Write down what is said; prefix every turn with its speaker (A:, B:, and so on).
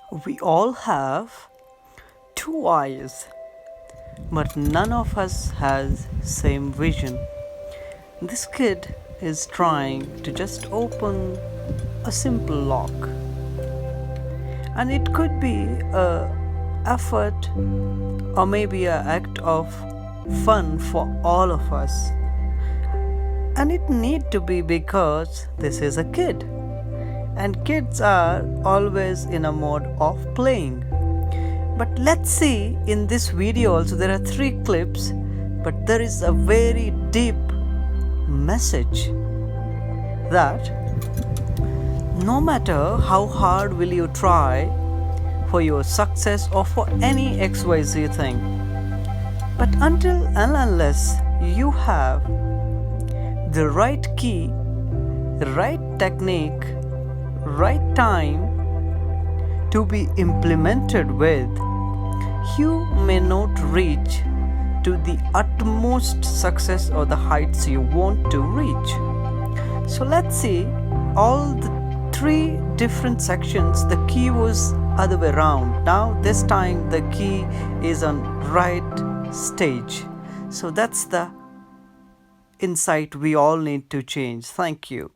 A: We all have two eyes, but none of us has same vision. This kid is trying to just open a simple lock, and it could be a effort or maybe an act of fun for all of us. And it need to be because this is a kid, and kids are always in a mode of playing. But let's see, in this video also there are 3 clips, but there is a very deep message that no matter how hard will you try for your success or for any XYZ thing, but until and unless you have the right key, right technique, right time to be implemented with, you may not reach to the utmost success or the heights you want to reach. So let's see all the 3 different sections. The key was other way around. Now this time the key is on right stage. So that's the insight we all need to change. Thank you.